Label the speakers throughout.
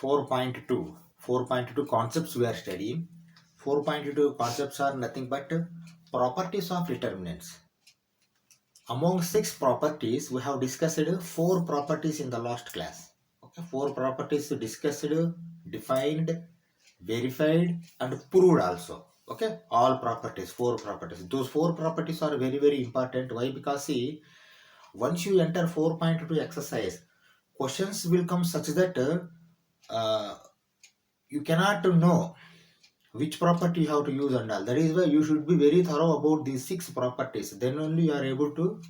Speaker 1: 4.2. 4.2 concepts we are studying. 4.2 concepts are nothing but properties of determinants. Among 6 properties, we have discussed 4 properties in the last class. Okay, 4 properties discussed, defined, verified, and proved also. Okay, all properties, 4 properties. Those 4 properties are very, very important. Why? Because see, once you enter 4.2 exercise, questions will come such that uh, you cannot know which property you have to use and all. That is why you should be very thorough about these 6 properties. Then only you are able to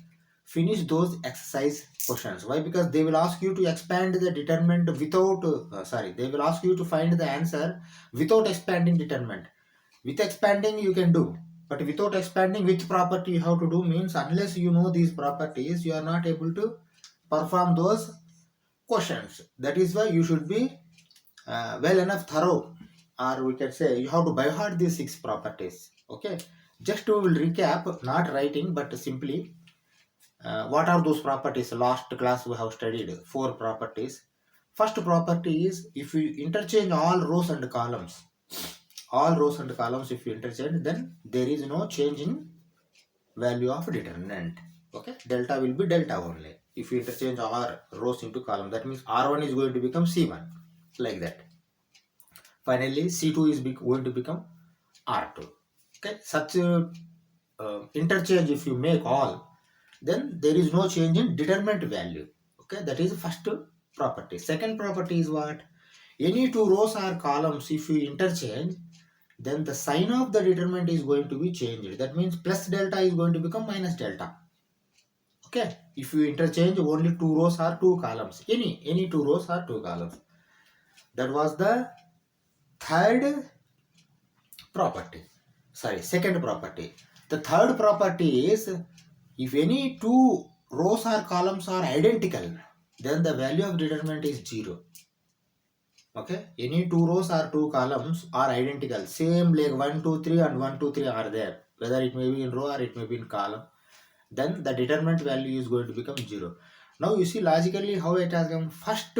Speaker 1: finish those exercise questions. Why? Because they will ask you to expand the determinant without they will ask you to find the answer without expanding determinant. With expanding you can do, but without expanding, which property you have to do means unless you know these properties, you are not able to perform those questions. That is why you should be well enough thorough, or we can say you have to by heart these 6 properties. Okay, just to recap, not writing but simply what are those properties. Last class we have studied 4 properties. First property is, if you interchange all rows and columns, if you interchange, then there is no change in value of determinant. Okay, delta will be delta only if you interchange r rows into column. That means r1 is going to become c1, like that. Finally c2 is going to become r2. Okay, such interchange if you make all, then there is no change in determinant value. Okay, that is first property. Second property is what? Any 2 rows or columns, if you interchange, then the sign of the determinant is going to be changed. That means plus delta is going to become minus delta. Okay, if you interchange only 2 rows or 2 columns, any 2 rows or 2 columns. That was the third property. Second property. The third property is, if any 2 rows or columns are identical, then the value of determinant is 0. Okay, any 2 rows or 2 columns are identical, same like 1 2 3 and 1 2 3 are there, whether it may be in row or it may be in column, then the determinant value is going to become 0. Now you see logically how it has come. First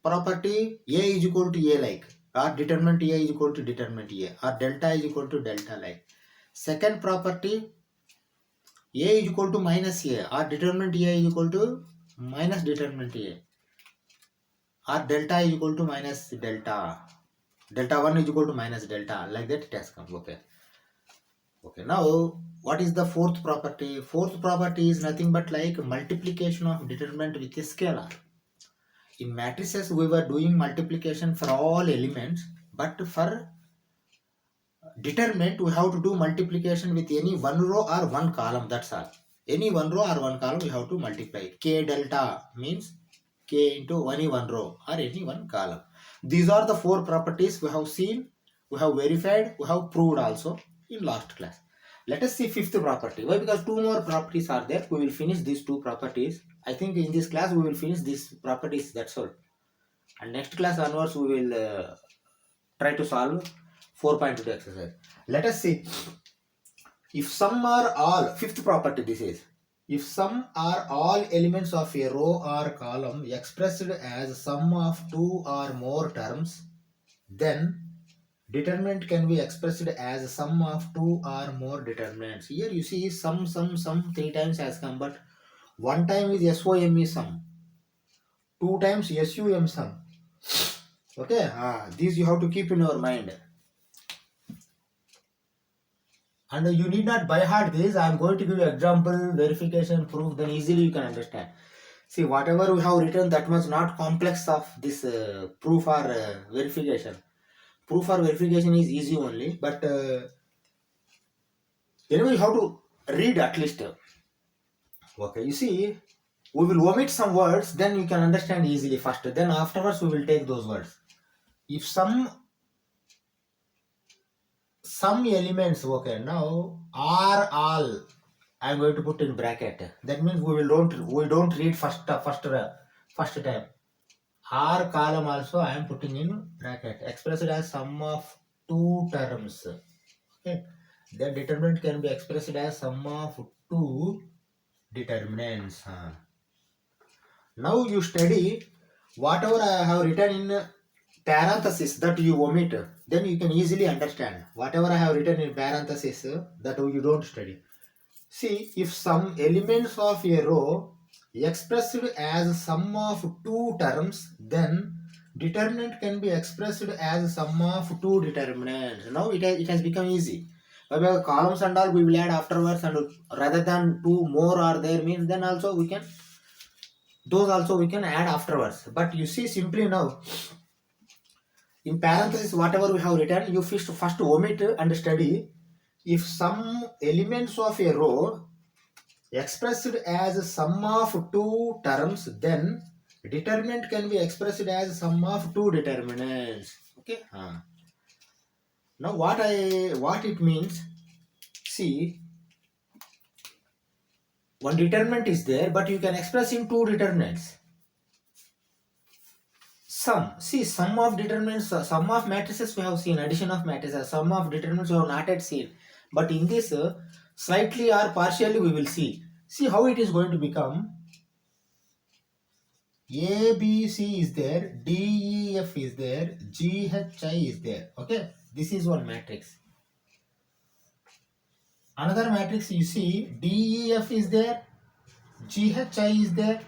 Speaker 1: property, a is equal to a like, or determinant a is equal to determinant a, or delta is equal to delta like. Second property, a is equal to minus a, or determinant a is equal to minus determinant a, or delta is equal to minus delta. Delta 1 is equal to minus delta, like that it has come. Okay, now what is the fourth property? Fourth property is nothing but like multiplication of determinant with a scalar. In matrices we were doing multiplication for all elements, but for determinant we have to do multiplication with any 1 row or 1 column. That's all. Any 1 row or 1 column we have to multiply. K delta means k into any 1 row or any 1 column. These are the 4 properties we have seen, we have verified, we have proved also in last class. Let us see fifth property. Why? Because 2 more properties are there. We will finish these 2 properties. I think in this class we will finish these properties. That's all. And next class onwards we will try to solve 4.2 exercise. Let us see. If sum are all, fifth property this is. If sum are all elements of a row or column expressed as sum of 2 or more terms, then determinant can be expressed as sum of 2 or more determinants. Here you see sum 3 times has come, but 1 time is SOM sum, 2 times SUM sum. Okay, these you have to keep in your mind. And you need not by heart this. I am going to give you example, verification, proof, then easily you can understand. See, whatever we have written, that was not complex of this proof or verification. Proof or verification is easy only, but anyway you have to read at least. Okay, you see, we will omit some words, then you can understand easily first. Then afterwards we will take those words. If some elements, okay, now are all, I am going to put in bracket. That means we don't read first time. R column also I am putting in bracket. Expressed as sum of 2 terms. Okay. The determinant can be expressed as sum of 2 determinants. Now you study whatever I have written in parenthesis that you omit, then you can easily understand. Whatever I have written in parenthesis, that you don't study. See, if some elements of a row expressed as sum of two terms, then determinant can be expressed as sum of two determinants. Now it has become easy. Well, columns and all we will add afterwards, and rather than two more are there means, then also we can, those also we can add afterwards. But you see, simply now in parenthesis whatever we have written, you first omit and study. If some elements of a row expressed as sum of two terms, then determinant can be expressed as sum of two determinants. Okay. Now what it means, see, one determinant is there, but you can express in two determinants. Sum of determinants, sum of matrices we have seen, addition of matrices, sum of determinants we have not yet seen. But in this, slightly or partially we will see. See how it is going to become. A, B, C is there, D, E, F is there, G, H, I is there. Okay, this is one matrix. Another matrix you see, D, E, F is there, G, H, I is there.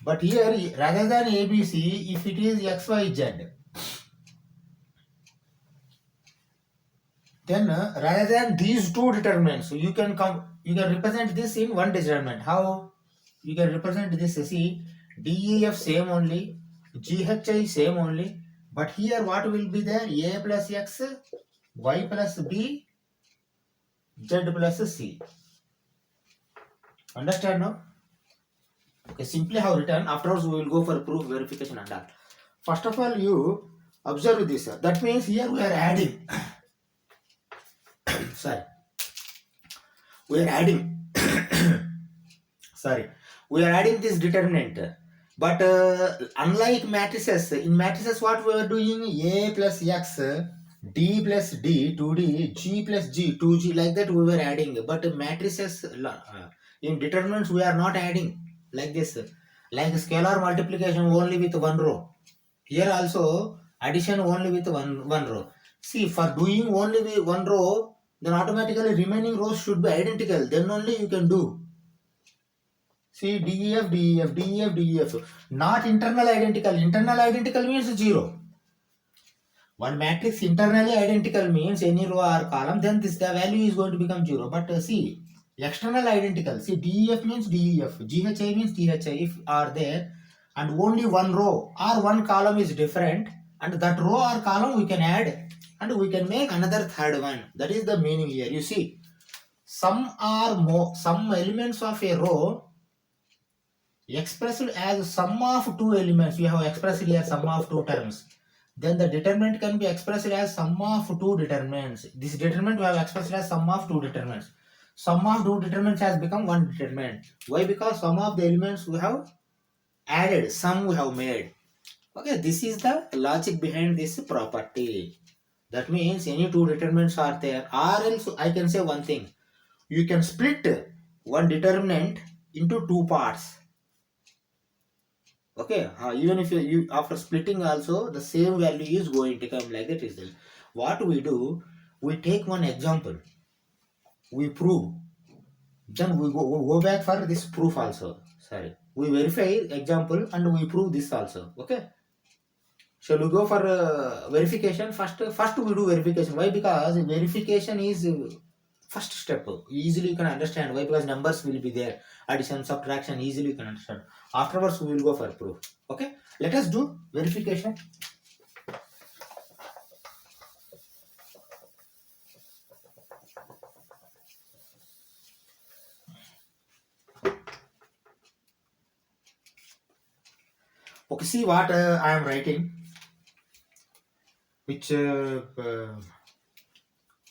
Speaker 1: But here, rather than A, B, C, if it is X, Y, Z, then rather than these two determinants, you can represent this in one determinant. How? You can represent this, see, DEF same only, GHI same only, but here what will be there? A plus X, Y plus B, Z plus C. Understand now? Okay, simply have written. Afterwards we will go for proof, verification and all. First of all, you observe this. That means here we are adding. Sorry. We are adding. Sorry. We are adding this determinant. But unlike matrices, in matrices what we are doing? A plus X, D plus D, 2D, G plus G, 2G, like that we were adding. But matrices, in determinants we are not adding like this. Like scalar multiplication only with one row. Here also addition only with one row. See, for doing only with one row, then automatically remaining rows should be identical. Then only you can do. See, DEF, DEF, DEF, DEF. Not internal identical. Internal identical means 0. One matrix internally identical means any row or column, then the value is going to become 0. But see, external identical. See, DEF means DEF, GHI means GHI. If are there, and only one row or one column is different, and that row or column we can add, and we can make another third one. That is the meaning here. You see, some elements of a row expressed as sum of two elements. We have expressed here sum of two terms. Then the determinant can be expressed as sum of two determinants. This determinant we have expressed as sum of two determinants. Sum of two determinants has become one determinant. Why? Because some of the elements we have added, some we have made. Okay, this is the logic behind this property. That means any two determinants are there, or else I can say one thing. You can split one determinant into two parts. Okay, even if you after splitting also the same value is going to come like that result. What we do, we take one example, we prove, then we go back for this proof also. Sorry, we verify example and we prove this also. Okay, shall we go for verification first? First we do verification. Why? Because verification is first step. Easily you can understand. Why? Because numbers will be there, addition, subtraction, easily you can understand. Afterwards we will go for proof. Okay, let us do verification. Okay, see what I am writing, which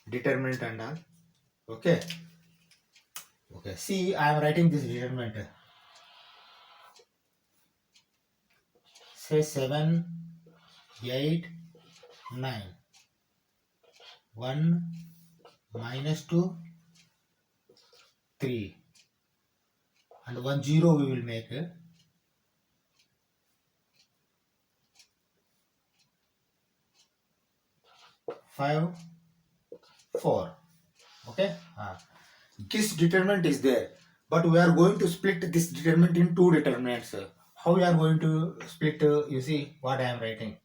Speaker 1: determinant and all. Okay, see I am writing this determinant. Say 7, 8, 9. 1, -2, 3. And 1, 0 we will make. 5 4. Okay, this determinant is there, but we are going to split this determinant in two determinants. How we are going to split? You see what I am writing.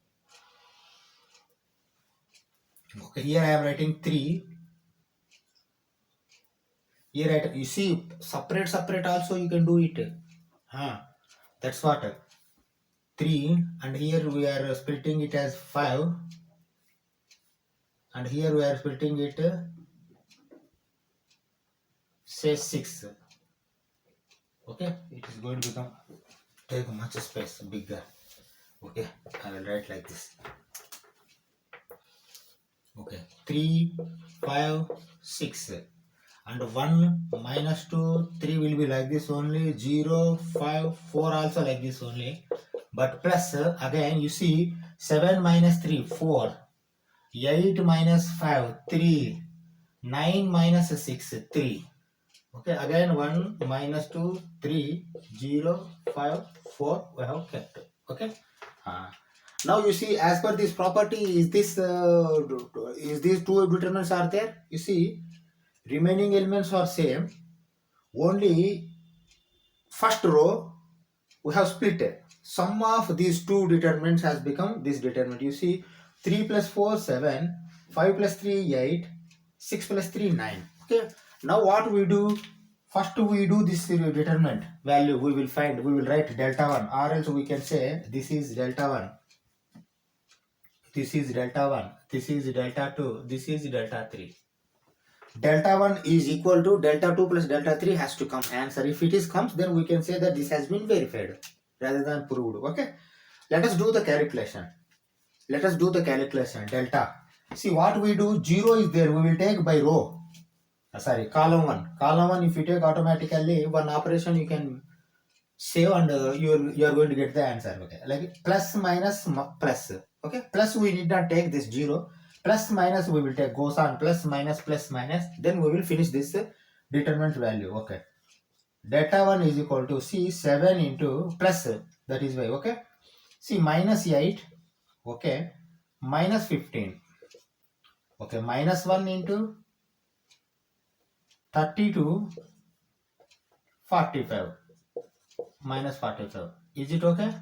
Speaker 1: Okay, here I am writing 3. Here you see separate also you can do it. That's what 3, and here we are splitting it as 5, and here we are splitting it say 6. Okay, it is going to become take much space bigger. Okay, I will write like this. Okay, 3 5 6, and 1 minus 2 3 will be like this only. 0 5 4 also like this only, but plus again you see 7 minus 3 4, 8 minus 5 3, 9 minus 6 3. Okay, again 1 minus 2 3 0 5 4 we have kept. Okay, now you see as per this property, is these two determinants are there. You see remaining elements are same, only first row we have split. Sum of these two determinants has become this determinant. You see 3 plus 4 7, 5 plus 3 8, 6 plus 3 9. Okay, now what we do, first we do this determinant value, we will write delta 1, or else we can say this is delta 1, this is delta 1, this is delta 2, this is delta 3. Delta 1 is equal to delta 2 plus delta 3 has to come answer. If it is comes, then we can say that this has been verified rather than proved. Okay, let us do the calculation. Delta. See what we do, 0 is there, we will take by row. Column 1. If you take automatically one operation, you can save, and you are going to get the answer. Okay, like plus minus plus. Okay, plus we need not take this 0. Plus minus we will take, goes on plus minus, then we will finish this determinant value. Okay, delta 1 is equal to, see 7 into plus, that is why. Okay, see minus 8. Okay, minus 15. Okay, minus 1 into 32 45, minus 45. Is it okay?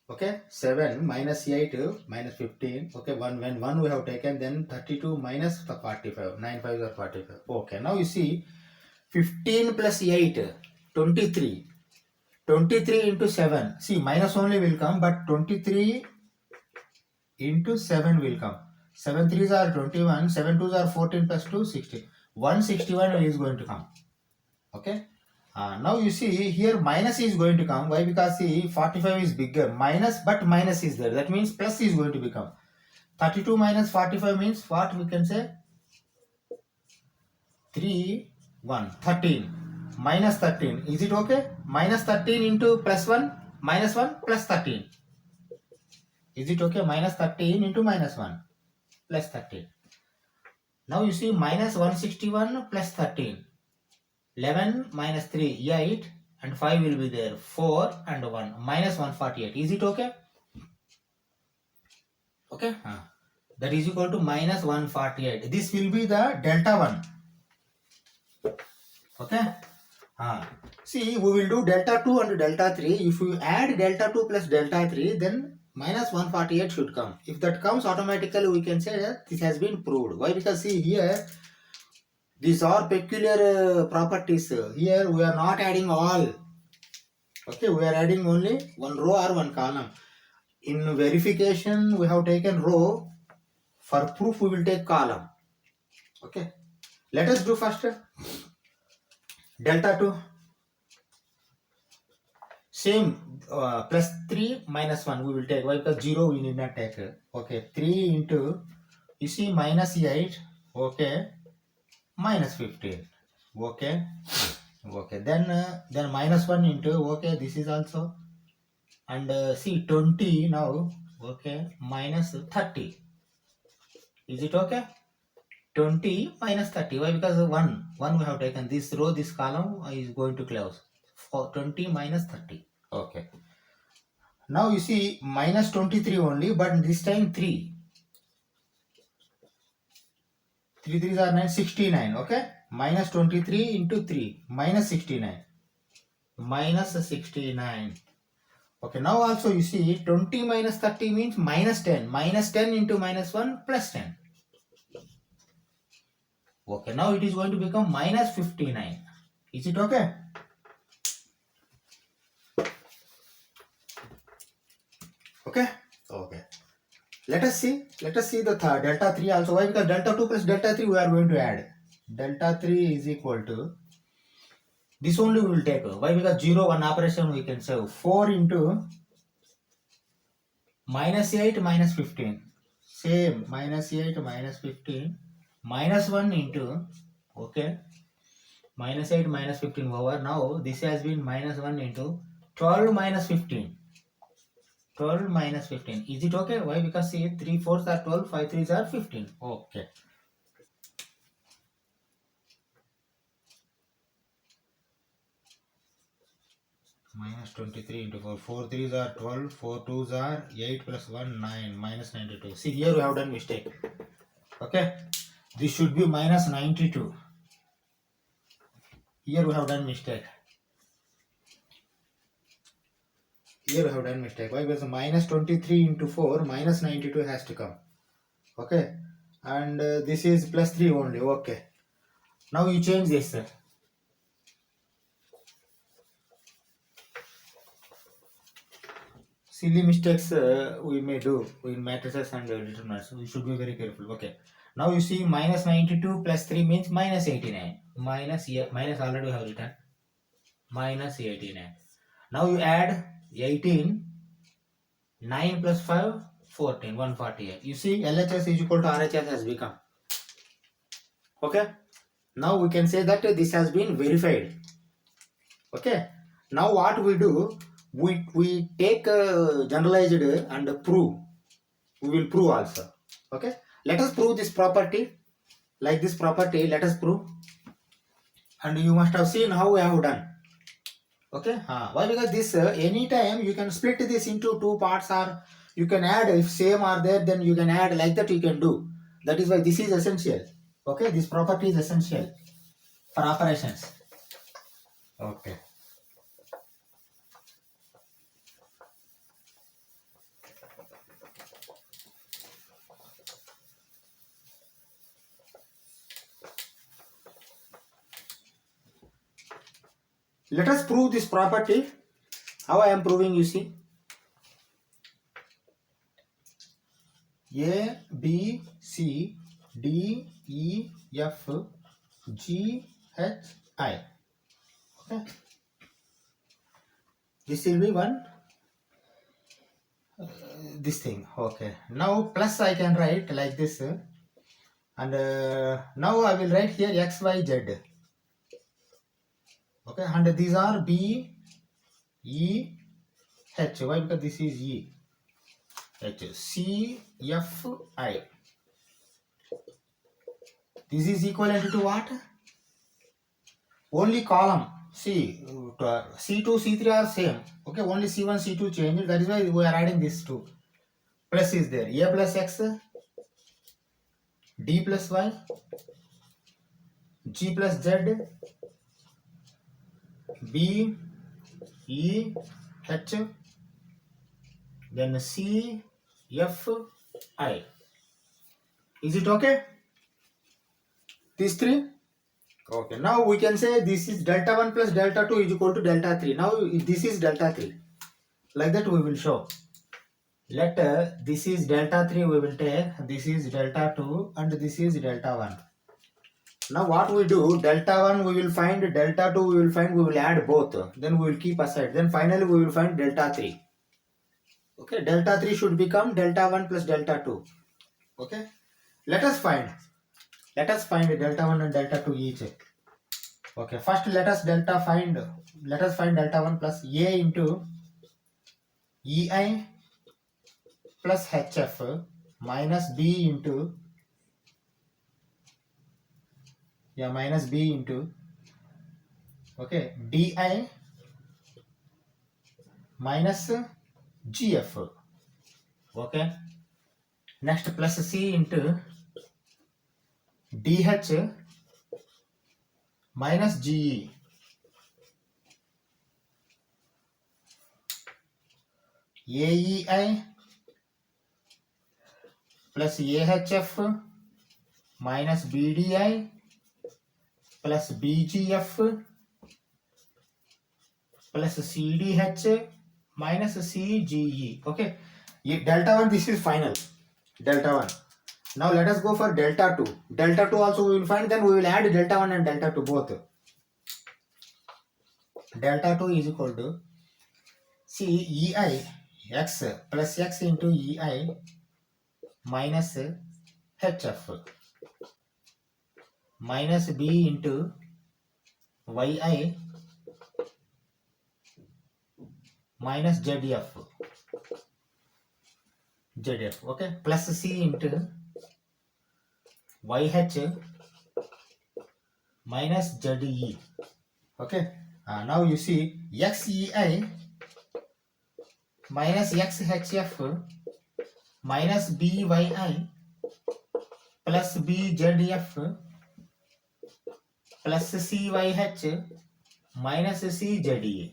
Speaker 1: Okay, 7 minus 8 minus 15. Okay, when 1 we have taken, then 32 minus 45, 9 5 are 45. Okay, now you see 15 plus 8 23, 23 into 7. See minus only will come, but 23 into 7 will come. 7 3s are 21, 7 2s are 14 plus 2 16. 161 is going to come. Okay, now you see here minus is going to come. Why? Because see 45 is bigger, but minus is there, that means plus is going to become. 32 minus 45 means what we can say, 3 1 13 minus 13. Is it okay? Minus 13 into plus 1, minus 1 plus 13. Is it okay? Minus 13 into minus 1 plus 13. Now you see minus 161 plus 13. 11 minus 3 8, and 5 will be there, 4 and 1, minus 148. Is it okay? Okay, that is equal to minus 148. This will be the delta 1. Okay, see we will do delta 2 and delta 3. If you add delta 2 plus delta 3, then minus 148 should come. If that comes, automatically we can say that this has been proved. Why? Because see here, these are peculiar properties. Here we are not adding all. Okay, we are adding only one row or one column. In verification, we have taken row. For proof, we will take column. Okay, let us do first delta 2. Same, plus 3 minus 1 we will take. Why? Because 0 we need not take. Okay, 3 into, you see minus 8. Okay, minus 15. Okay, then minus 1 into, okay, this is also, and see 20 now. Okay, minus 30. Is it okay? 20 minus 30. Why? Because 1 we have taken. This row, this column is going to close. For 20 minus 30. Okay, Now you see minus 23 only, but this time 3. 3 3s are 9, 69. Okay. Minus 23 into 3. Minus 69. Minus 69. Okay. Now also you see 20 minus 30 means minus 10. Minus 10 into minus 1 plus 10. Okay. Now it is going to become minus 59. Is it okay? Okay. Okay. Let us see the delta 3 also. Why? Because delta 2 plus delta 3 we are going to add. Delta 3 is equal to, this only we will take. Why? Because 0 1 operation we can save. 4 into minus 8 minus 15. Same, minus 8 minus 15. Minus 1 into, okay, minus 8 minus 15 over. Now this has been minus 1 into 12 minus 15. 12 minus 15. Is it okay? Why? Because see, 3 4s are 12, 5 3s are 15. Okay. Minus 23 into 4. 4 3s are 12, 4 2s are 8 plus 1 9, minus 92. See, here we have done mistake. Okay. This should be minus 92. Here we have done mistake. Here we have done mistake. Why? Because minus 23 into 4, minus 92 has to come. Okay. And this is plus 3 only. Okay. Now you change this. Silly mistakes we may do in matrices and determinants. We should be very careful. Okay. Now you see minus 92 plus 3 means minus 89. Minus already we have written. Minus 89. Now you add 18. 9 plus 5, 14, 148. You see LHS is equal to RHS has become. Okay. Now we can say that this has been verified. Okay. Now what we do, we take generalized and prove. We will prove also. Okay. Let us prove this property. Like this property, let us prove. And you must have seen how we have done. Okay. Why? Because this anytime you can split this into two parts, or you can add, if same are there, then you can add, like that you can do. That is why this is essential. Okay. This property is essential for operations. Okay. Let us prove this property. How I am proving, you see. A, B, C, D, E, F, G, H, I. Okay. This will be one, this thing. Okay. Now plus I can write like this. And now I will write here X, Y, Z. Okay. And these are B, E, H. Why? Because this is E. H. C, F, I. This is equivalent to what? Only column. See, C2, C3 are same. Okay, only C1, C2 change. That is why we are adding this two. Plus is there. A plus X, D plus Y, G plus Z, B, E, H, then C, F, I. Is it okay? These three? Okay, now we can say this is delta 1 plus delta 2 is equal to delta 3. Now this is delta 3. Like that we will show. Let this is delta 3 we will take, this is delta 2 and this is delta 1. Now what we do, delta 1 we will find, delta 2 we will find, we will add both. Then we will keep aside. Then finally we will find delta 3. Okay, delta 3 should become delta 1 plus delta 2. Okay, let us find delta 1 and delta 2 each. Okay, first let us find delta 1 plus A into EI plus HF minus B into minus B into okay DI minus GF. Okay. Next plus C into DH minus GE. AEI plus AHF minus BDI plus BGF plus CDH minus CGE. Okay. Delta 1, this is final. Delta 1. Now let us go for delta 2. Delta 2 also we will find, then we will add delta 1 and delta 2 both. Delta 2 is equal to EI x plus x into EI minus HF minus B into YI minus ZF. Okay, plus C into YH minus ZE. Okay, now you see XEI minus XHF minus BYI plus BZF plus CYH minus CZE.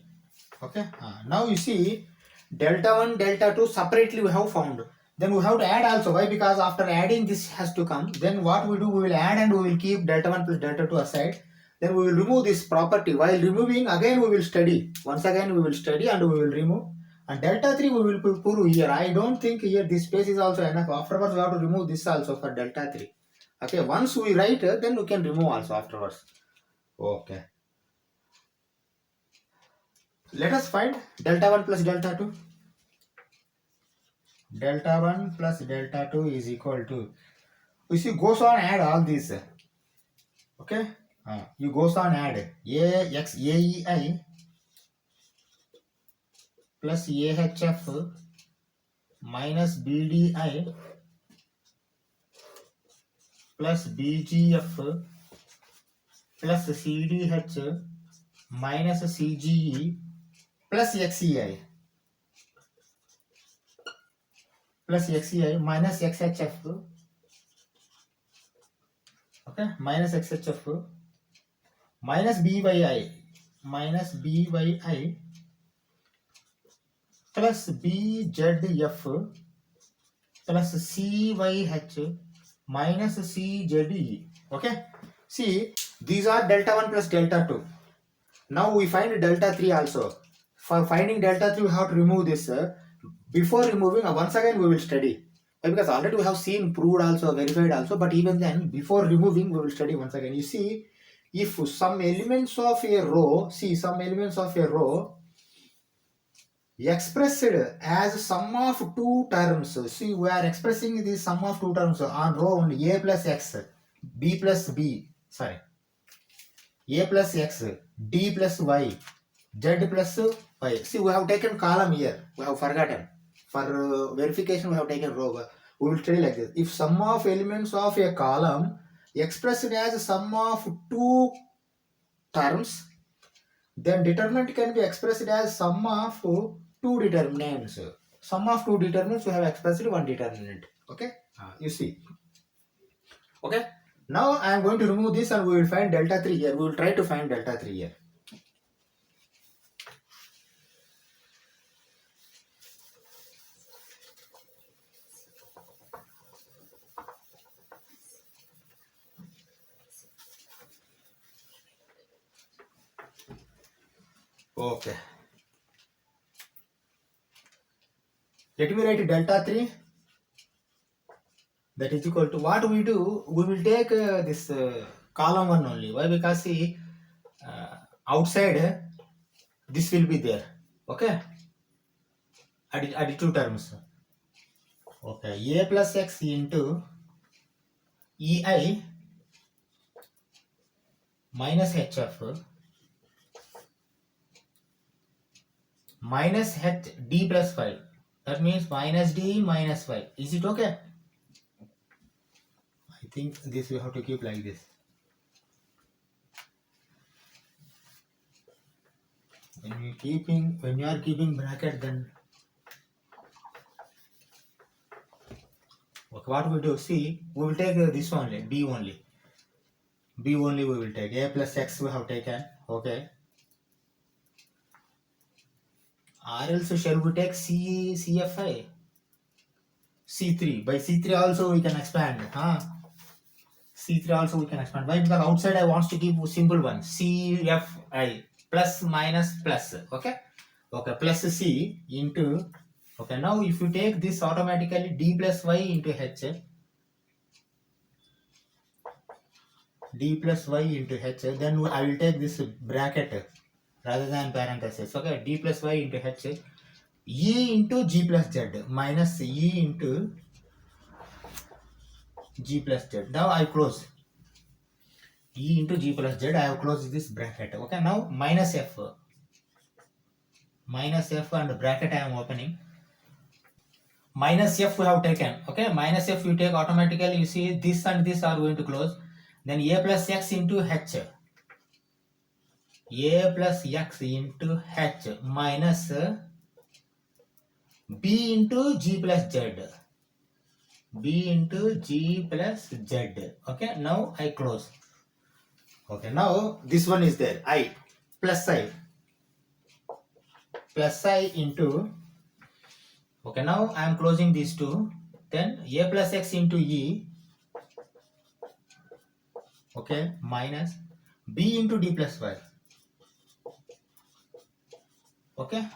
Speaker 1: Okay, now you see delta 1, delta 2 separately we have found. Then we have to add also. Why? Because after adding this has to come. Then what we do, we will add and we will keep delta 1 plus delta 2 aside. Then we will remove this property. While removing, again we will study. Once again we will study and we will remove. And delta 3 we will put here. I don't think here this space is also enough. Afterwards we have to remove this also for delta 3. Okay, once we write, then we can remove also afterwards. Okay. Let us find delta 1 plus delta 2. Delta 1 plus delta 2 is equal to, you see, goes on add all these. Okay, you goes on add AEI plus AHF minus BDI plus BGF plus CDH minus CGE plus XEI plus XEI minus XHF. Okay, minus XHF minus BYI plus BZF plus CYH minus CZE. Okay, see, these are delta 1 plus delta 2. Now we find delta 3 also. For finding delta 3 we have to remove this. Before removing, once again we will study. Because already we have seen, proved also, verified also, but even then before removing we will study once again. You see, if some elements of a row, expressed as sum of two terms. See, we are expressing the sum of two terms on row only. A plus x, B plus B, sorry, A plus x, D plus y, Z plus y. See, we have taken column here. We have forgotten. For verification, we have taken row. We will study like this. If sum of elements of a column expressed as sum of two terms, then determinant can be expressed as sum of two determinants. Sum of two determinants, we have expressed one determinant. Okay, you see. Okay, now I am going to remove this and we will find delta 3 here. We will try to find delta 3 here. Okay, let me write delta 3. That is equal to, what we do, we will take this column 1 only. Why? Because see, outside this will be there. Okay, additive terms. Okay, A plus x into EI minus HF minus H D plus 5. That means minus D minus 5. Is it okay? I think this we have to keep like this. When you are keeping bracket, then Okay, what we do, see, we will take this only, b only. B only we will take. A plus x we have taken. Okay. Or else shall we take C, CFI? C3. By C3 also we can expand. Huh? C3 also we can expand. Why? Because outside I want to give simple one. CFI. Plus minus plus. Okay. Okay. Plus C into. Okay. Now if you take this automatically D plus Y into H. D plus Y into H. Then I will take this bracket rather than parenthesis. Okay. D plus Y into H. E into G plus Z minus E into G plus Z. Now I close. E into G plus Z, I have closed this bracket. Okay, now minus F. Minus F and bracket I am opening. Minus F we have taken. Okay, minus F you take automatically. You see this and this are going to close. Then A plus X into H. A plus X into H minus B into G plus Z. B into G plus Z. Okay, now I close. Okay, now this one is there. I plus I into. Okay, now I am closing these two. Then A plus X into E. Okay, minus B into D plus Y. Okay,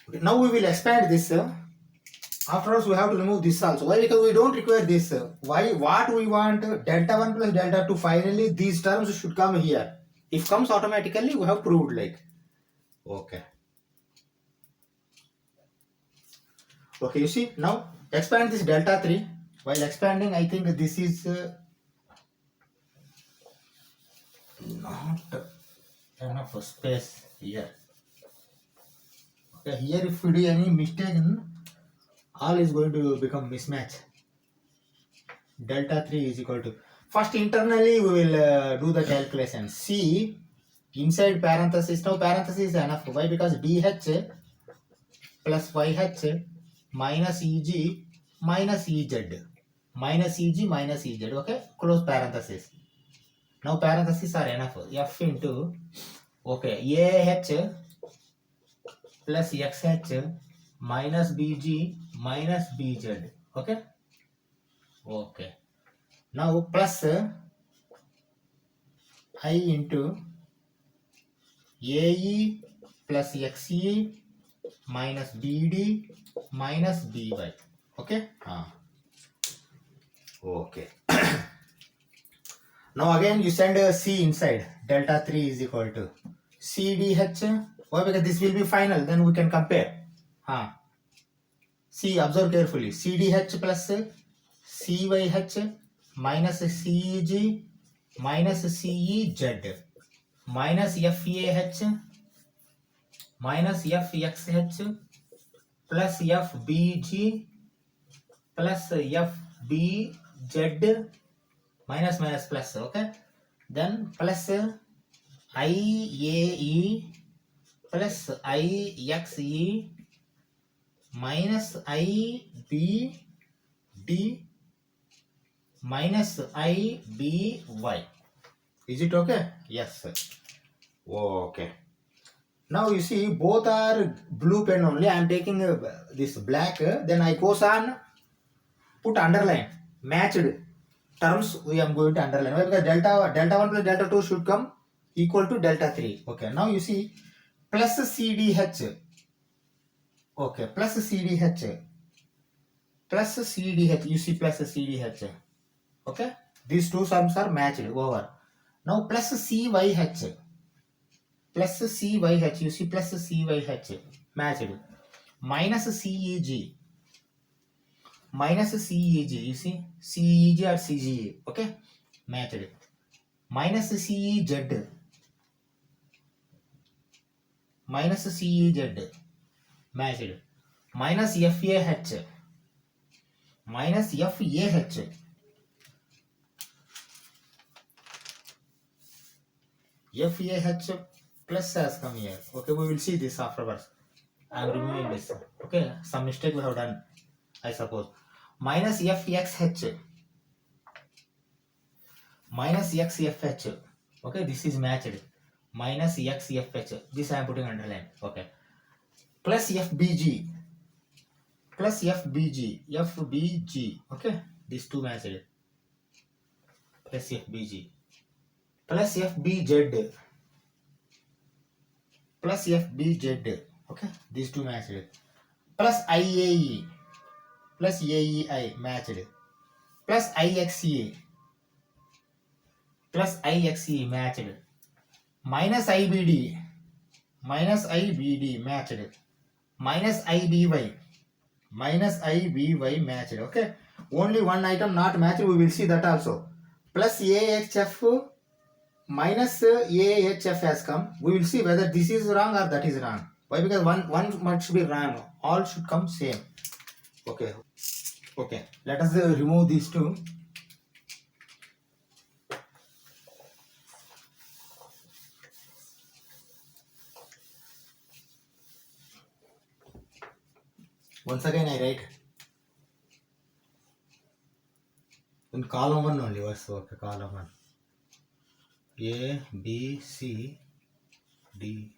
Speaker 1: okay, now we will expand this. Afterwards, we have to remove this also. Why? Because we don't require this. Why? What we want? Delta 1 plus delta 2. Finally, these terms should come here. If comes automatically, we have proved like. Okay. Okay, you see, now expand this delta 3. While expanding, I think this is not enough space here. Okay, here if we do any mistake, all is going to become mismatch. Delta 3 is equal to, first internally we will do the calculation. C inside parenthesis, now parenthesis is enough. Why? Because DH plus YH minus EG minus EZ. Minus EG minus EZ. Okay, close parenthesis. Now parentheses are enough. F into, okay, AH plus XH minus BG minus BZ. Okay. Okay. Now plus I into AE plus XE minus BD minus BY. Okay. Okay. Now again you send a C inside. Delta 3 is equal to CDH. Why? Because this will be final. Then we can compare. See, observe carefully. CDH plus CYH minus CEG minus CEZ minus FAH minus FXH plus FBG plus FBZ minus minus plus. Okay. Then plus IAE plus IXE minus IBD minus IBY. Is it okay? Yes, sir. Okay. Now you see both are blue pen only. I am taking this black. Then I goes on put underline matched terms. We am going to underline. Why? Because delta 1 plus delta 2 should come equal to delta 3. Okay. Now you see plus CDH. Okay, plus CDH. Plus CDH. You see plus CDH. Okay. These two sums are matched over. Now plus CYH. Plus CYH. You see plus CYH. Matched. Minus CEG. Minus CEG. You see CEG or CGA. Okay. Matched. Minus CEZ. Minus CEZ. Matched. Minus FAH. Minus FAH. FAH plus has come here. Okay, we will see this afterwards. I am removing this. Okay, some mistake we have done, I suppose. minus FXH minus XFH. Okay, this is matched. Minus XFH. This I am putting underline. Okay. Plus FBG. Plus FBG. FBG. Okay. These two matched. Plus FBG. Plus FBZ. Plus FBZ. Okay. These two matched. Plus IAE. Plus AEI matched. Plus IXA. Plus IXE matched. Minus IBD. Minus IBD matched. Minus IBY. Minus IBY matched. Okay. Only one item not matched. We will see that also. Plus AHF minus AHF has come. We will see whether this is wrong or that is wrong. Why? Because one must be wrong. All should come same. Okay. Okay. Let us remove these two. Once again I write in column 1 only. What's okay? Column 1. A, B, C, D.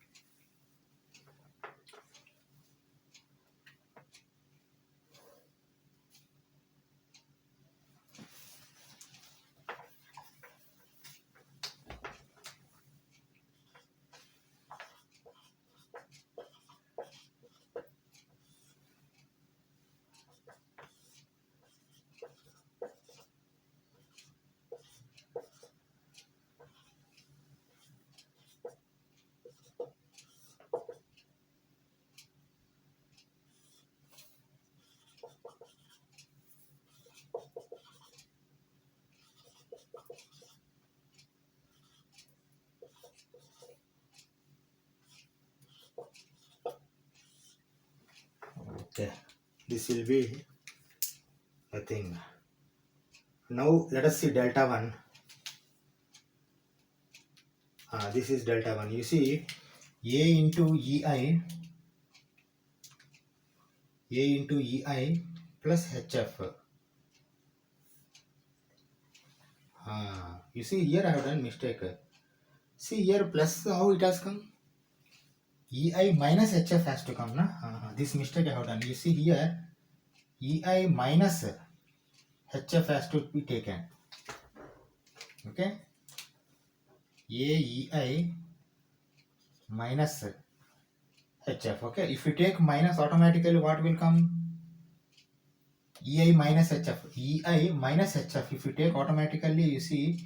Speaker 1: Okay, this will be, I think. Now let us see delta 1. This is delta 1. You see, A into EI plus HF. You see here I have done mistake. See here plus how it has come. EI minus HF has to come, na? This mistake I have done. You see here, EI minus HF has to be taken. Okay? AEI minus HF. Okay? If you take minus, automatically what will come? EI minus HF. EI minus HF. If you take automatically, you see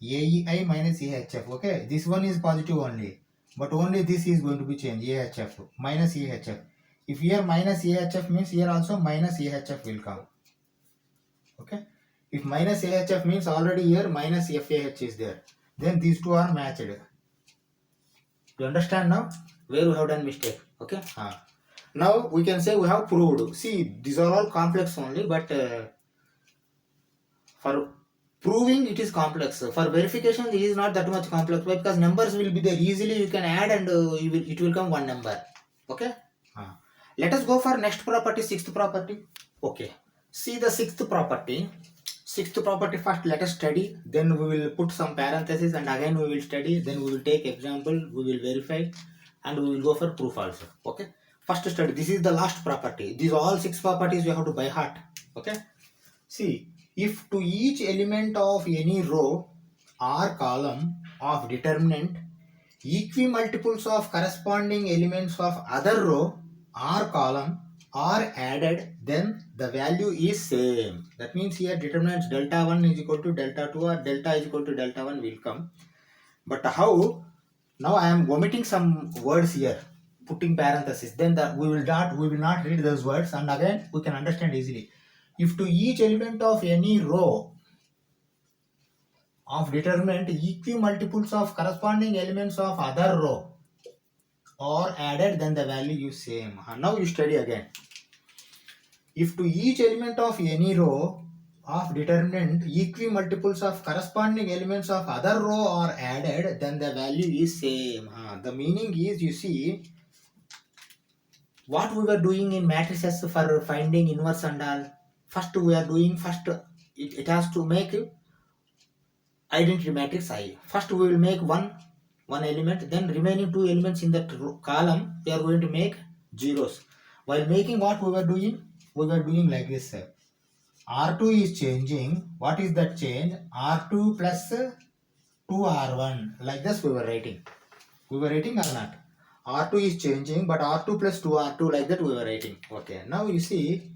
Speaker 1: AEI minus AHF. Okay? This one is positive only. But only this is going to be changed, AHF, minus AHF. If here minus AHF means here also minus AHF will come. Okay. If minus AHF means already here minus FAH is there. Then these two are matched. You understand now? Where we have done mistake. Okay. Now we can say we have proved. See, these are all complex only, but for proving it is complex. For verification it is not that much complex because numbers will be there. Easily you can add and it will come one number. Okay. Let us go for next property, sixth property. Okay. See the sixth property. Sixth property first let us study. Then we will put some parentheses and again we will study. Then we will take example. We will verify and we will go for proof also. Okay. First study. This is the last property. These all 6 properties you have to by heart. Okay. See. If to each element of any row or column of determinant equimultiples of corresponding elements of other row or column are added, then the value is same. That means here determinants delta 1 is equal to delta 2 or delta is equal to delta 1 will come. But how? Now I am omitting some words here, putting parenthesis. Then we will not read those words and again we can understand easily. If to each element of any row of determinant equimultiples of corresponding elements of other row are added, then the value is same. Now you study again. If to each element of any row of determinant equimultiples of corresponding elements of other row are added, then the value is same. The meaning is, you see, what we were doing in matrices for finding inverse and all. first we are doing first it has to make identity matrix I. First we will make one element, then remaining two elements in that column we are going to make zeros. While making what we were doing like this. R2 is changing. What is that change? R2 plus 2R1. Like this we were writing. We were writing or not? R2 is changing, but R2 plus 2R2 like that we were writing. Okay. Now you see,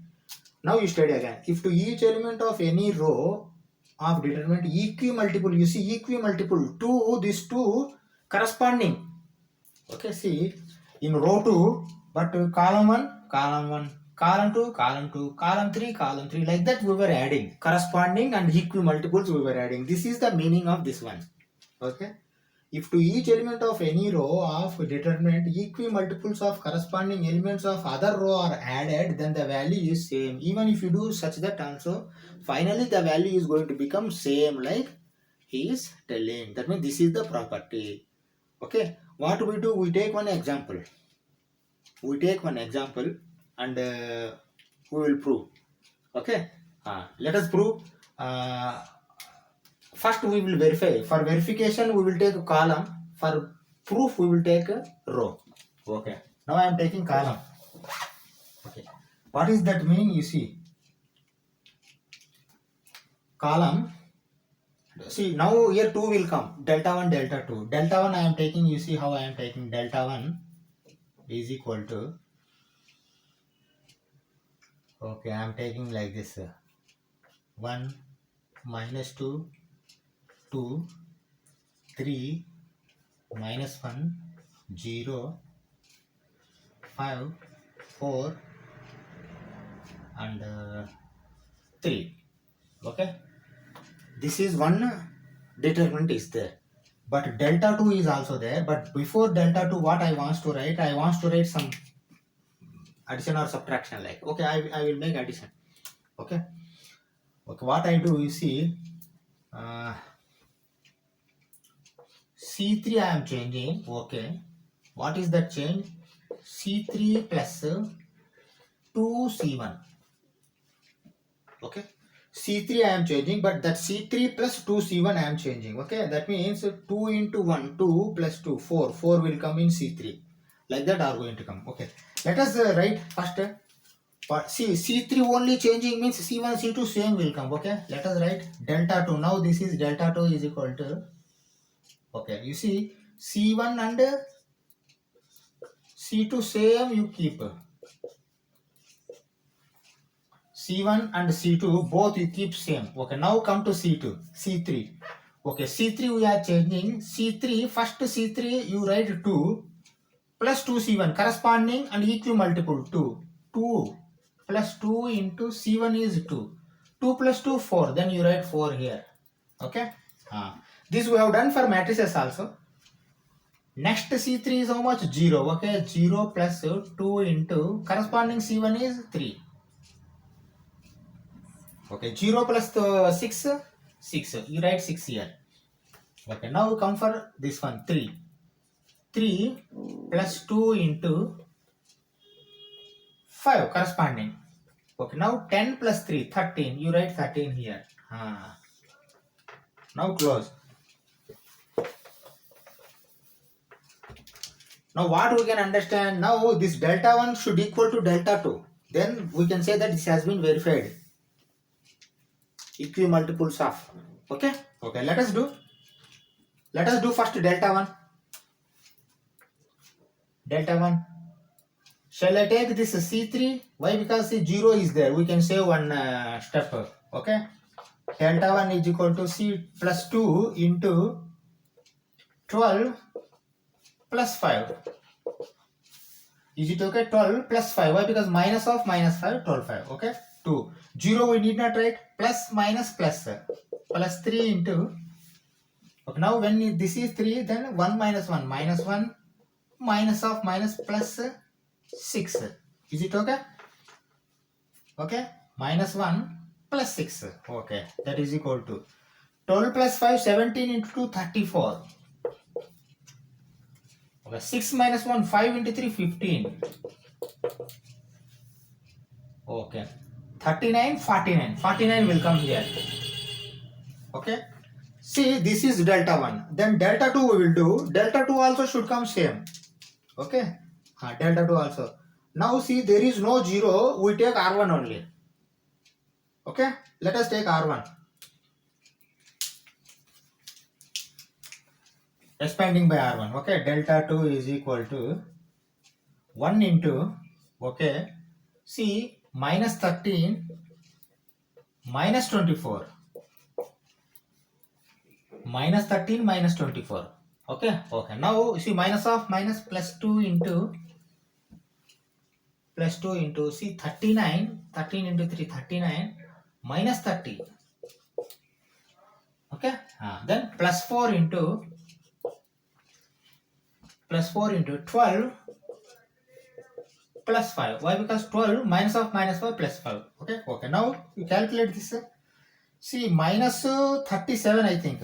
Speaker 1: now you study again. If to each element of any row of determinant equi-multiple, you see equi-multiple, two, these two corresponding. Okay, see, in row 2, but column 1, column 2, column 3, like that we were adding. Corresponding and equi-multiples we were adding. This is the meaning of this one. Okay. If to each element of any row of determinant equi-multiples of corresponding elements of other row are added, then the value is same. Even if you do such that also, finally the value is going to become same, like he is telling. That means this is the property. Okay. What we do? We take one example. And we will prove. Okay. Let us prove. First we will verify. For verification we will take a column. For proof we will take a row. Okay. Now I am taking column. Okay. What is that mean? You see. Column. See, now here 2 will come. Delta 1, delta 2. Delta 1 I am taking. You see how I am taking delta 1 is equal to. Okay, I am taking like this. 1 minus 2, 2, 3, minus 1, 0, 5, 4, and 3. Okay. This is one determinant is there. But delta 2 is also there. But before delta 2, what I want to write? I want to write some addition or subtraction like. Okay, I will make addition. Okay. Okay, what I do, you see, C3 I am changing. Okay. What is that change? C3 plus 2C1. Okay. C3 I am changing, but that C3 plus 2C1 I am changing. Okay. That means 2 into 1, 2 plus 2, 4. 4 will come in C3. Like that are going to come. Okay. Let us write first. But see, C3 only changing means C1, C2 same will come. Okay. Let us write delta 2. Now this is delta 2 is equal to. Okay. You see C1 and C2 same you keep. C1 and C2 both you keep same. Okay, now come to C2, C3. Okay, C3 we are changing. C3, first C3 you write 2 plus 2C1 corresponding and equi-multiple 2. 2 plus 2 into C1 is 2. 2 plus 2, 4. Then you write 4 here. Okay. This we have done for matrices also. Next C3 is how much? 0. Okay, 0 plus 2 into corresponding C1 is 3. Okay, 0 plus 6, 6. You write 6 here. Okay, now come for this one, 3. 3 plus 2 into 5 corresponding. Okay, now 10 plus 3, 13. You write 13 here. Now close. Now what we can understand? Now this delta 1 should equal to delta 2. Then we can say that this has been verified. Equi-multiples of. Okay? Okay, let us do first delta 1. Delta 1. Shall I take this C3? Why? Because the 0 is there. We can save one step. Okay? Delta 1 is equal to C plus 2 into 12 plus 5. Is it okay? 12 plus 5. Why? Because minus of minus 5, 12, 5. Okay? 2. 0 we need not write. Plus minus plus. Plus 3 into. Okay, now when this is 3, then 1 minus 1. Minus 1. Minus of minus plus 6. Is it okay? Okay. Minus 1 plus 6. Okay. That is equal to 12 plus 5, 17 into 2, 34. Okay. 6 minus 1, 5 into 3, 15. Okay. 39, 49. 49 will come here. Okay. See, this is delta 1. Then delta 2 we will do. Delta 2 also should come same. Okay. Delta 2 also. Now see, there is no 0. We take R1 only. Okay. Let us take R1. Expanding by R1. Okay. Delta 2 is equal to 1 into, okay. See, minus 13 minus 24. Minus 13 minus 24. Okay. Okay. Now see, minus of minus plus 2 into see 39, 13 into 3, 39 minus 30. Okay. Then plus 4 into 12 plus 5. Why? Because 12 minus of minus 5 plus 5. Okay. Okay. Now you calculate this. See, minus 37, I think.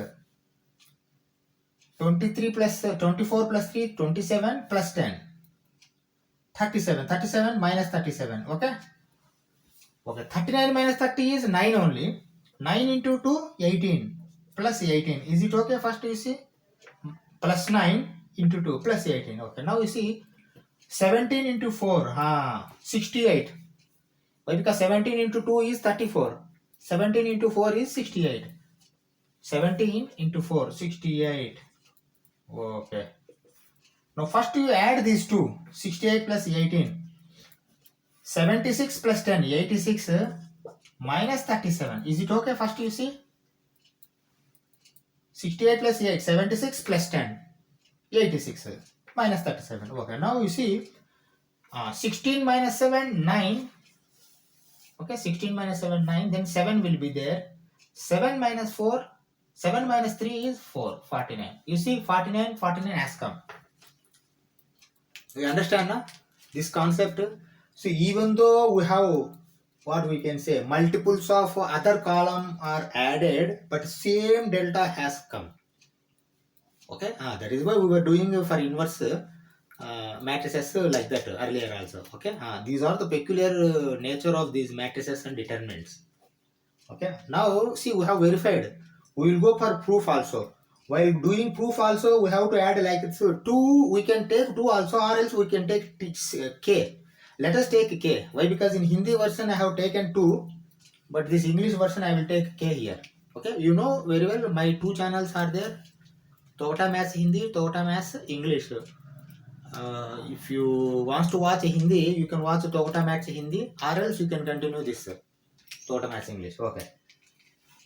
Speaker 1: 23 plus 24 plus 3, 27 plus 10. 37. 37 minus 37. Okay. Okay. 39 minus 30 is 9 only. 9 into 2, 18. Plus 18. Is it okay? First you see. Plus 9 into 2 plus 18. Okay. Now you see. 17 into 4. 68. Why? Because 17 into 2 is 34. 17 into 4 is 68. 17 into 4, 68. Okay. Now first you add these two. 68 plus 18. 76 plus 10. 86 minus 37. Is it okay? First you see. 68 plus 8. 76 plus 10. 86 minus 37. Okay. Now you see. 16 minus 7, 9. Okay. 16 minus 7, 9. Then 7 will be there. 7 minus 4. 7 minus 3 is 4. 49. You see 49 has come. You understand now this concept? So even though we have what we can say multiples of other column are added, but same delta has come. Okay, that is why we were doing for inverse matrices like that earlier also. Okay, these are the peculiar nature of these matrices and determinants. Okay, now see, we have verified. We will go for proof also. While doing proof also, we have to add like so 2. We can take 2 also, or else we can take k. Let us take k. Why? Because in Hindi version I have taken 2, but this English version I will take k here. Okay, you know very well my 2 channels are there. Toyota Maths Hindi, Toyota Maths English. If you want to watch Hindi, you can watch Toyota Maths Hindi, or else you can continue this Toyota Maths English. Okay.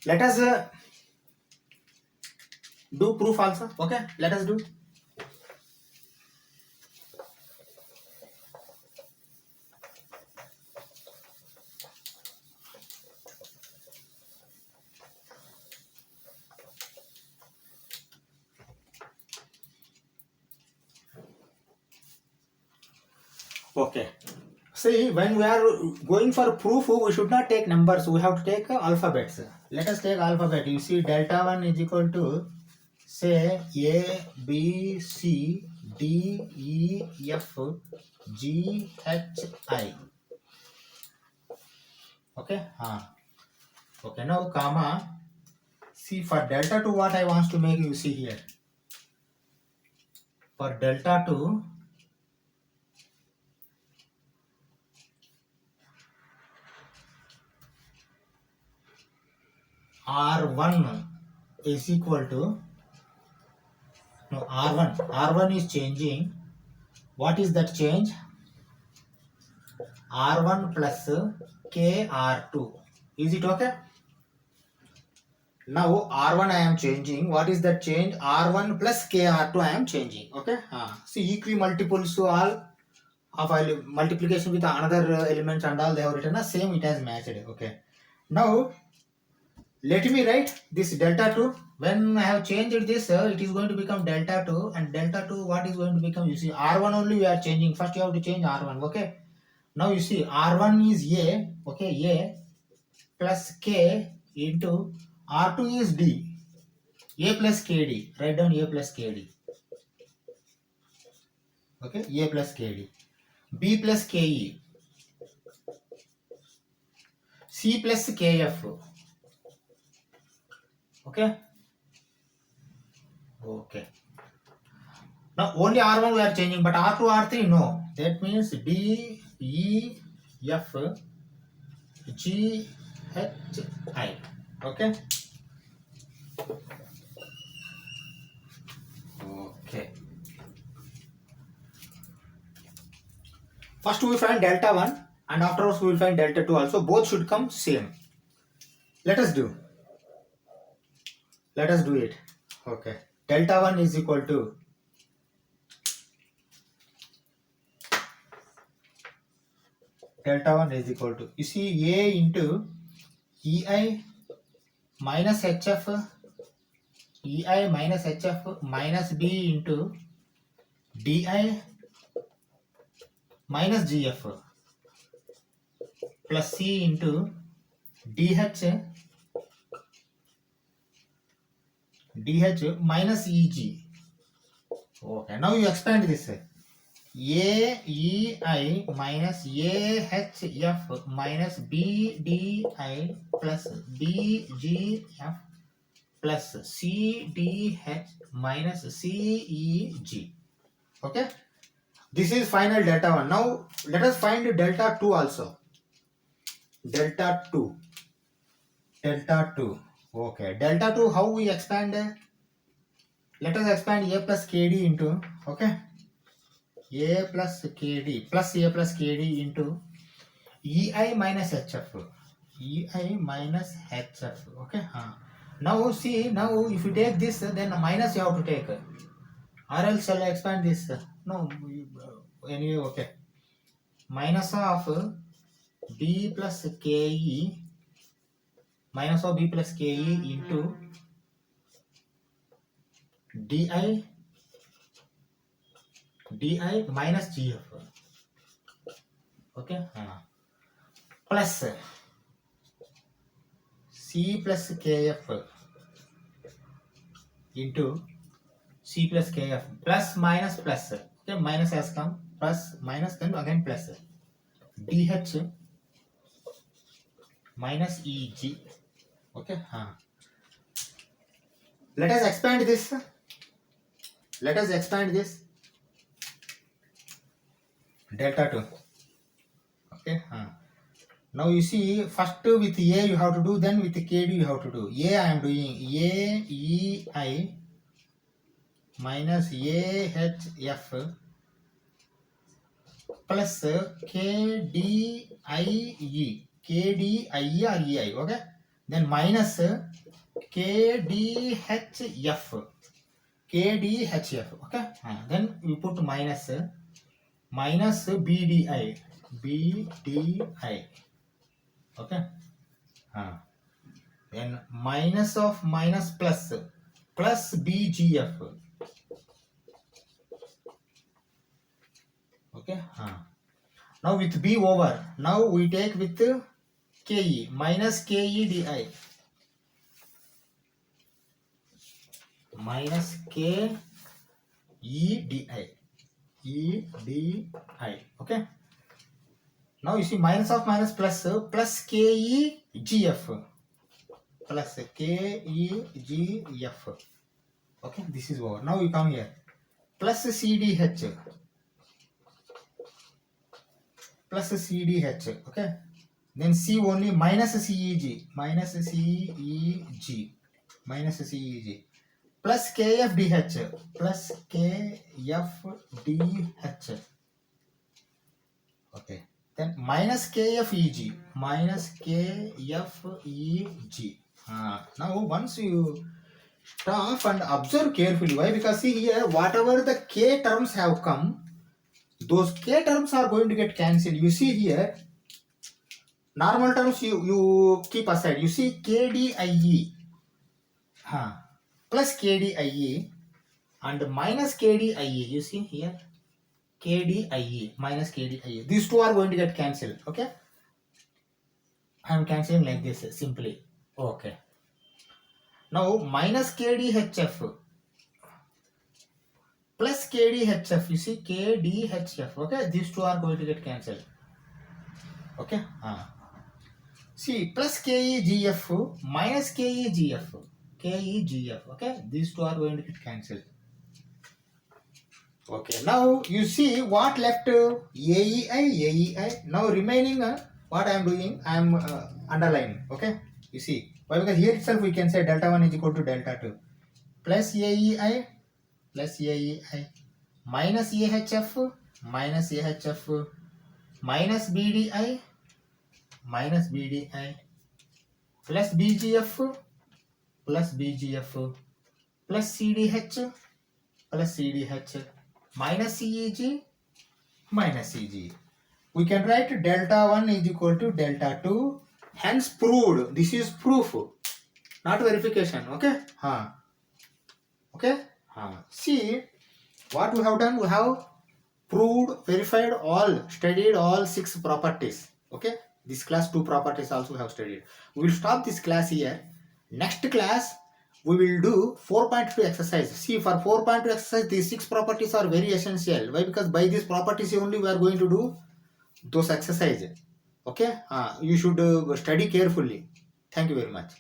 Speaker 1: Let us do proof also. Okay. Let us do. Okay. See, when we are going for proof, we should not take numbers. We have to take alphabets. Let us take alphabet. You see, delta 1 is equal to, say, A, B, C, D, E, F, G, H, I. Okay. Okay. Now, comma. See, for delta 2, what I want to make, you see here. For delta 2, R1 is equal to, no, R1 is changing. What is that change? R1 plus KR2. Is it okay? Now R1 I am changing. What is that change? R1 plus KR2 I am changing. Okay. See, equimultiples all of multiplication with another elements and all they have written same, it has matched. Okay. Now let me write this delta 2. When I have changed this, it is going to become delta 2, and delta 2 what is going to become? You see, R1 only we are changing. First you have to change R1. Okay. Now you see R1 is A. Okay. A plus K into R2 is D. A plus KD. Write down A plus KD. Okay. A plus KD. B plus KE. C plus KF. Okay. Okay. Now only R1 we are changing, but R2, R3 no. That means D, E, F, G, H, I. Okay. Okay. First we find delta 1 and afterwards we will find delta 2 also. Both should come same. Let us do it. Okay. Delta 1 is equal to you see A into EI minus HF minus B into DI minus GF plus C into DH minus EG. Okay, now you expand this. AEI minus AHF minus BDI plus BGF plus CDH minus CEG. Okay, this is final delta 1. Now let us find delta 2 also. Delta 2. Okay, delta 2, how we expand? Let us expand A plus KD into, okay, A plus KD plus A plus KD into EI minus HF. Okay. Now see, now if you take this, then minus you have to take. Or else shall I expand this? No, anyway, okay. Minus of B plus KE into DI minus GF. Okay. Plus C plus KF into C plus KF plus minus plus. Okay, minus has come, plus minus, then again plus. DH minus EG. Okay. Let us expand this. Delta 2. Okay. Now you see, first with A you have to do, then with KD you have to do. A I am doing AEI minus AHF plus KDIE or EI. Okay. Then minus KDHF. Okay. Then we put minus BDI. Okay. Then minus of minus plus BGF. Okay. Now with B over, now we take with KE minus KEDI minus KEDI. Okay. Now you see, minus of minus plus KEGF plus KEGF. Okay, this is over. Now you come here, plus CDH plus CDH. Okay, then C only minus CEG plus KFDH plus KFDH. Okay, then minus KFEG now once you stop and observe carefully, why? Because see here, whatever the K terms have come, those K terms are going to get cancelled. You see here, normal terms you keep aside. You see KDIE plus KDIE and minus KDIE. You see here, KDIE minus KDIE. These two are going to get cancelled. Okay, I am cancelling like this simply. Okay. Now minus KDHF plus KDHF. You see KDHF. Okay, these two are going to get cancelled. Okay. See, plus KEGF minus KEGF. KEGF. Okay, these two are going to get cancelled. Okay, now you see what left, AEI. Now remaining, what I am doing, I am underlining. Okay, you see, why? Because here itself we can say delta 1 is equal to delta 2 plus AEI minus AHF minus AHF minus BDI plus BGF plus CDH minus CEG minus CG. We can write delta 1 is equal to delta 2. Hence proved. This is proof, not verification. Okay. Okay. See what we have done. We have proved, verified all, studied all 6 properties. Okay. This class 2 properties also we have studied. We will stop this class here. Next class we will do 4.2 exercise. See, for 4.2 exercise, these 6 properties are very essential. Why? Because by these properties only we are going to do those exercises. Okay. You should study carefully. Thank you very much.